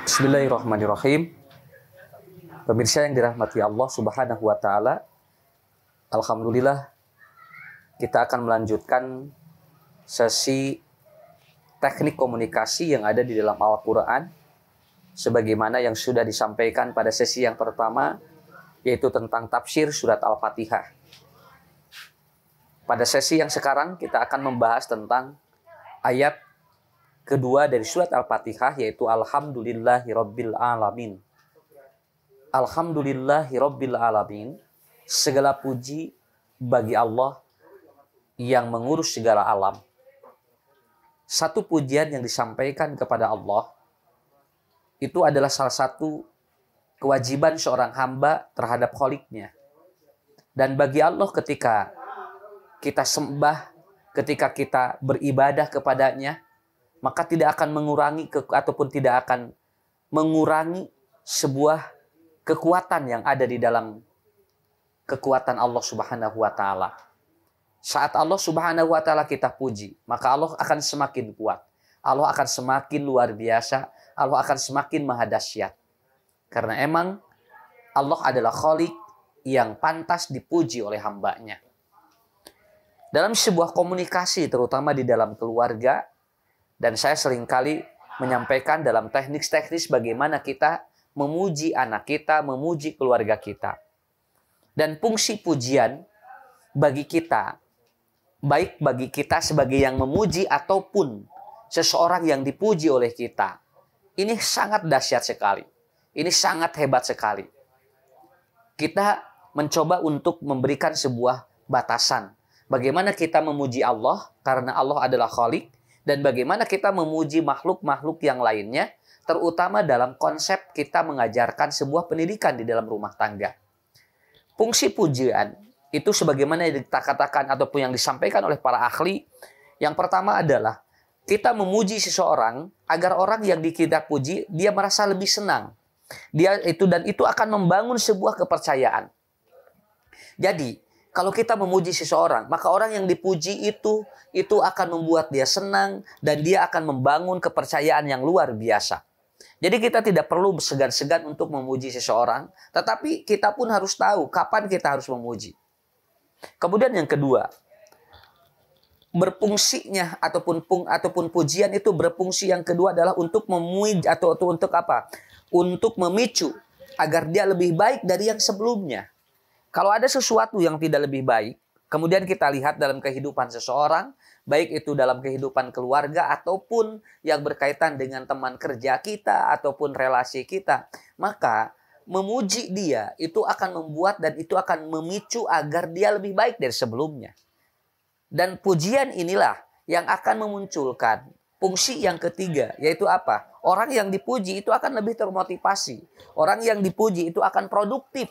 Bismillahirrahmanirrahim. Pemirsa yang dirahmati Allah Subhanahu wa taala, alhamdulillah kita akan melanjutkan sesi teknik komunikasi yang ada di dalam Al-Qur'an sebagaimana yang sudah disampaikan pada sesi yang pertama, yaitu tentang tafsir surat Al-Fatihah. Pada sesi yang sekarang kita akan membahas tentang ayat kedua dari surat Al-Fatihah, yaitu Alhamdulillahirabbil alamin. Alhamdulillahirabbil alamin. Segala puji bagi Allah yang mengurus segala alam. Satu pujian yang disampaikan kepada Allah itu adalah salah satu kewajiban seorang hamba terhadap Kholiknya. Dan bagi Allah ketika kita sembah, ketika kita beribadah kepadanya, maka tidak akan mengurangi ataupun tidak akan mengurangi sebuah kekuatan yang ada di dalam kekuatan Allah Subhanahu wa taala. Saat Allah Subhanahu wa taala kita puji, maka Allah akan semakin kuat. Allah akan semakin luar biasa, Allah akan semakin maha dahsyat. Karena emang Allah adalah Kholik yang pantas dipuji oleh hambanya. Dalam sebuah komunikasi, terutama di dalam keluarga, dan saya seringkali menyampaikan dalam teknik-teknis bagaimana kita memuji anak kita, memuji keluarga kita. Dan fungsi pujian bagi kita, baik bagi kita sebagai yang memuji ataupun seseorang yang dipuji oleh kita, ini sangat dahsyat sekali. Ini sangat hebat sekali. Kita mencoba untuk memberikan sebuah batasan. Bagaimana kita memuji Allah karena Allah adalah Kholik, dan bagaimana kita memuji makhluk-makhluk yang lainnya, terutama dalam konsep kita mengajarkan sebuah pendidikan di dalam rumah tangga. Fungsi pujian itu sebagaimana yang dikatakan ataupun yang disampaikan oleh para ahli, yang pertama adalah kita memuji seseorang agar orang yang kita puji dia merasa lebih senang. Dan itu akan membangun sebuah kepercayaan. Jadi kalau kita memuji seseorang, maka orang yang dipuji itu akan membuat dia senang dan dia akan membangun kepercayaan yang luar biasa. Jadi kita tidak perlu segan-segan untuk memuji seseorang, tetapi kita pun harus tahu kapan kita harus memuji. Kemudian yang kedua, berfungsinya ataupun pujian itu berfungsi yang kedua adalah untuk memuji atau untuk apa? Untuk memicu agar dia lebih baik dari yang sebelumnya. Kalau ada sesuatu yang tidak lebih baik, kemudian kita lihat dalam kehidupan seseorang, baik itu dalam kehidupan keluarga ataupun yang berkaitan dengan teman kerja kita ataupun relasi kita, maka memuji dia itu akan membuat dan itu akan memicu agar dia lebih baik dari sebelumnya. Dan pujian inilah yang akan memunculkan fungsi yang ketiga, yaitu apa? Orang yang dipuji itu akan lebih termotivasi. Orang yang dipuji itu akan produktif.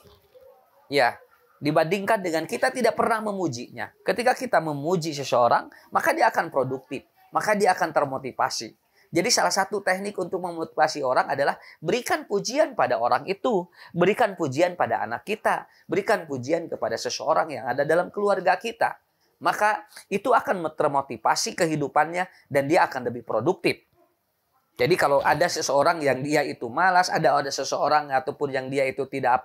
Ya, dibandingkan dengan kita tidak pernah memujinya. Ketika kita memuji seseorang, maka dia akan produktif. Maka dia akan termotivasi. Jadi salah satu teknik untuk memotivasi orang adalah berikan pujian pada orang itu. Berikan pujian pada anak kita. Berikan pujian kepada seseorang yang ada dalam keluarga kita. Maka itu akan termotivasi kehidupannya dan dia akan lebih produktif. Jadi kalau ada seseorang yang dia itu malas, ada seseorang ataupun yang dia itu tidak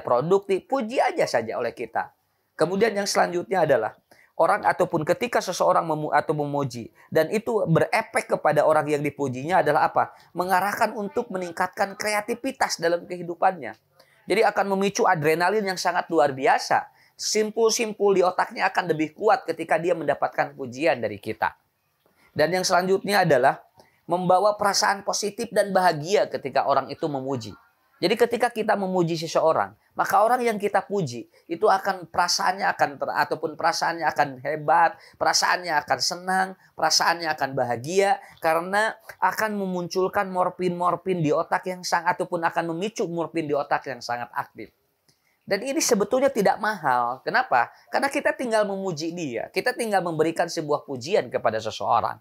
produktif, puji aja saja oleh kita. Kemudian yang selanjutnya adalah orang ataupun ketika seseorang memuji dan itu berefek kepada orang yang dipujinya adalah apa? Mengarahkan untuk meningkatkan kreativitas dalam kehidupannya. Jadi akan memicu adrenalin yang sangat luar biasa. Simpul-simpul di otaknya akan lebih kuat ketika dia mendapatkan pujian dari kita. Dan yang selanjutnya adalah membawa perasaan positif dan bahagia ketika orang itu memuji. Jadi ketika kita memuji seseorang, maka orang yang kita puji itu akan perasaannya akan hebat, perasaannya akan senang, perasaannya akan bahagia karena akan memunculkan morfin di otak yang sangat ataupun akan memicu morfin di otak yang sangat aktif. Dan ini sebetulnya tidak mahal. Kenapa? Karena kita tinggal memuji dia, kita tinggal memberikan sebuah pujian kepada seseorang.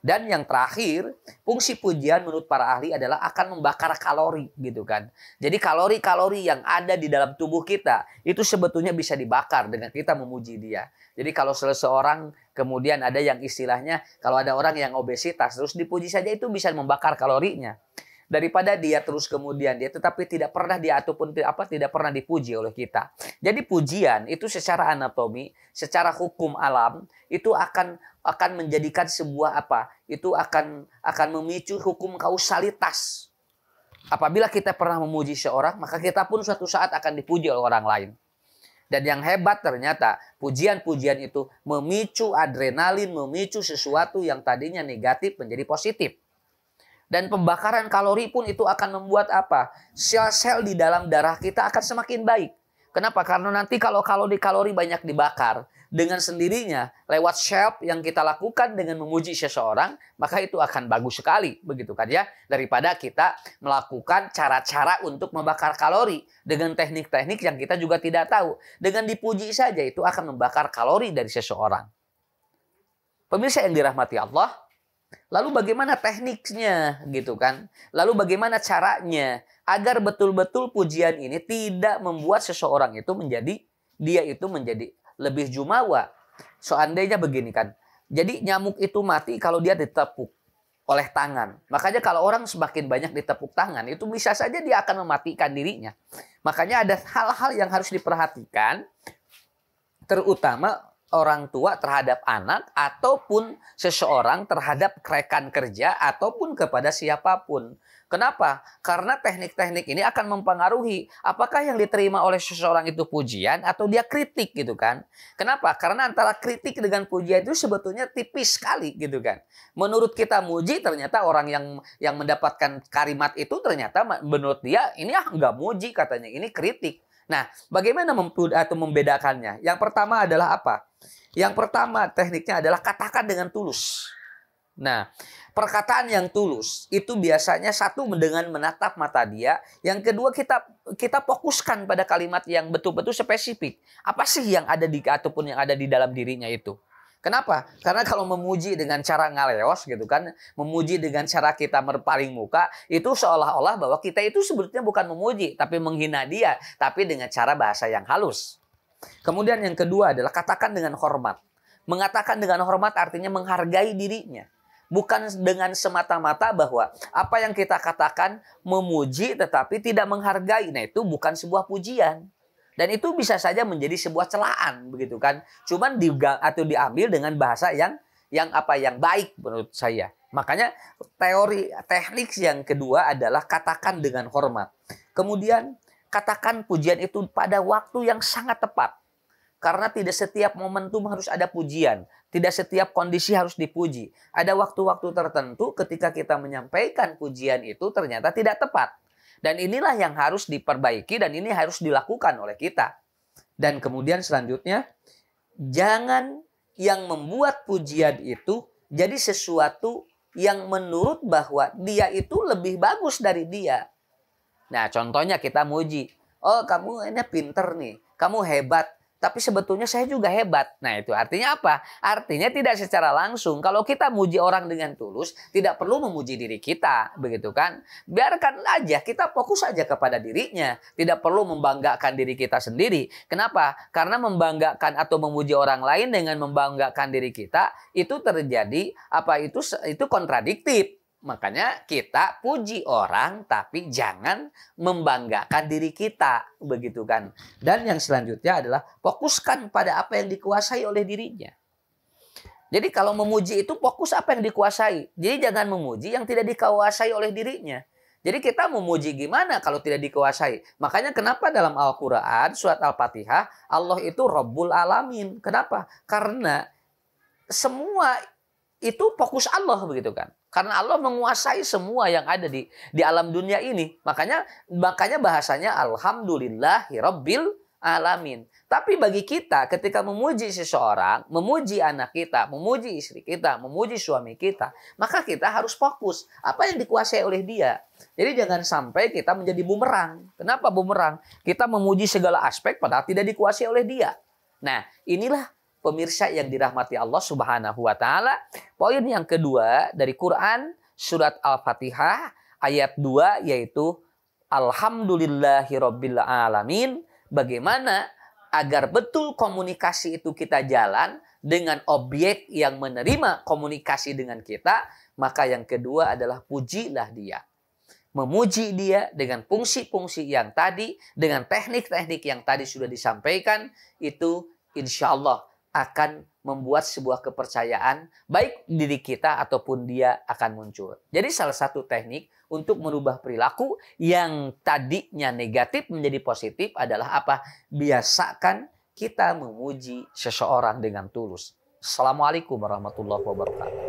Dan yang terakhir, fungsi pujian menurut para ahli adalah akan membakar kalori gitu kan. Jadi kalori-kalori yang ada di dalam tubuh kita itu sebetulnya bisa dibakar dengan kita memuji dia. Jadi kalau seseorang kemudian ada yang istilahnya kalau ada orang yang obesitas terus dipuji saja itu bisa membakar kalorinya. Daripada dia terus kemudian dia tetapi tidak pernah dia ataupun tidak pernah dipuji oleh kita. Jadi pujian itu secara anatomi, secara hukum alam itu akan menjadikan sebuah itu akan memicu hukum kausalitas. Apabila kita pernah memuji seorang, maka kita pun suatu saat akan dipuji oleh orang lain. Dan yang hebat ternyata pujian-pujian itu memicu adrenalin, memicu sesuatu yang tadinya negatif menjadi positif. Dan pembakaran kalori pun itu akan membuat sel-sel di dalam darah kita akan semakin baik. Kenapa? Karena nanti kalau kalori banyak dibakar dengan sendirinya lewat shelf yang kita lakukan dengan memuji seseorang, maka itu akan bagus sekali, begitu kan ya? Daripada kita melakukan cara-cara untuk membakar kalori dengan teknik-teknik yang kita juga tidak tahu. Dengan dipuji saja itu akan membakar kalori dari seseorang. Pemirsa yang dirahmati Allah, lalu bagaimana tekniknya gitu kan? Lalu bagaimana caranya agar betul-betul pujian ini tidak membuat seseorang itu menjadi lebih jumawa. Seandainya begini kan. Jadi nyamuk itu mati kalau dia ditepuk oleh tangan. Makanya kalau orang semakin banyak ditepuk tangan itu bisa saja dia akan mematikan dirinya. Makanya ada hal-hal yang harus diperhatikan terutama orang tua terhadap anak ataupun seseorang terhadap rekan kerja ataupun kepada siapapun. Kenapa? Karena teknik-teknik ini akan mempengaruhi apakah yang diterima oleh seseorang itu pujian atau dia kritik gitu kan. Kenapa? Karena antara kritik dengan pujian itu sebetulnya tipis sekali gitu kan. Menurut kita muji ternyata orang yang mendapatkan kalimat itu ternyata menurut dia ini enggak muji katanya, ini kritik. Nah, bagaimana membedakannya? Yang pertama adalah apa? Yang pertama tekniknya adalah katakan dengan tulus. Nah, perkataan yang tulus itu biasanya satu dengan menatap mata dia. Yang kedua kita fokuskan pada kalimat yang betul-betul spesifik. Apa sih yang ada ataupun yang ada di dalam dirinya itu? Kenapa? Karena kalau memuji dengan cara ngaleos gitu kan, memuji dengan cara kita berpaling muka, itu seolah-olah bahwa kita itu sebetulnya bukan memuji, tapi menghina dia, tapi dengan cara bahasa yang halus. Kemudian yang kedua adalah katakan dengan hormat. Mengatakan dengan hormat artinya menghargai dirinya. Bukan dengan semata-mata bahwa apa yang kita katakan memuji tetapi tidak menghargai. Nah, itu bukan sebuah pujian. Dan itu bisa saja menjadi sebuah celaan begitu kan. Cuman diambil dengan bahasa yang baik menurut saya. Makanya teknik yang kedua adalah katakan dengan hormat. Kemudian katakan pujian itu pada waktu yang sangat tepat. Karena tidak setiap momentum harus ada pujian. Tidak setiap kondisi harus dipuji. Ada waktu-waktu tertentu ketika kita menyampaikan pujian itu ternyata tidak tepat. Dan inilah yang harus diperbaiki dan ini harus dilakukan oleh kita. Dan kemudian selanjutnya, jangan yang membuat pujian itu jadi sesuatu yang menurut bahwa dia itu lebih bagus dari dia. Nah, contohnya kita muji. Oh, kamu ini pinter nih. Kamu hebat. Tapi sebetulnya saya juga hebat. Nah, itu artinya apa? Artinya tidak secara langsung. Kalau kita muji orang dengan tulus, tidak perlu memuji diri kita. Begitu kan? Biarkan aja, kita fokus saja kepada dirinya. Tidak perlu membanggakan diri kita sendiri. Kenapa? Karena membanggakan atau memuji orang lain dengan membanggakan diri kita, itu terjadi, itu kontradiktif. Makanya kita puji orang tapi jangan membanggakan diri kita, begitu kan. Dan yang selanjutnya adalah fokuskan pada apa yang dikuasai oleh dirinya. Jadi kalau memuji itu fokus apa yang dikuasai. Jadi jangan memuji yang tidak dikuasai oleh dirinya. Jadi kita memuji gimana kalau tidak dikuasai. Makanya kenapa dalam Al-Quran surat Al-Fatihah Allah itu Rabbul Alamin. Kenapa? Karena semua itu fokus Allah begitu kan. Karena Allah menguasai semua yang ada di alam dunia ini. Makanya bahasanya Alhamdulillahirabbil alamin. Tapi bagi kita ketika memuji seseorang, memuji anak kita, memuji istri kita, memuji suami kita, maka kita harus fokus apa yang dikuasai oleh dia. Jadi jangan sampai kita menjadi bumerang. Kenapa bumerang? Kita memuji segala aspek padahal tidak dikuasai oleh dia. Nah, inilah pemirsa yang dirahmati Allah Subhanahu wa taala, poin yang kedua dari Quran surat Al-Fatihah ayat 2 yaitu Alhamdulillahirabbil alamin. Bagaimana agar betul komunikasi itu kita jalan dengan objek yang menerima komunikasi dengan kita, maka yang kedua adalah pujilah dia. Memuji dia dengan fungsi-fungsi yang tadi, dengan teknik-teknik yang tadi sudah disampaikan, itu insya Allah akan membuat sebuah kepercayaan baik diri kita ataupun dia akan muncul. Jadi salah satu teknik untuk merubah perilaku yang tadinya negatif menjadi positif adalah apa? Biasakan kita memuji seseorang dengan tulus. Assalamualaikum warahmatullahi wabarakatuh.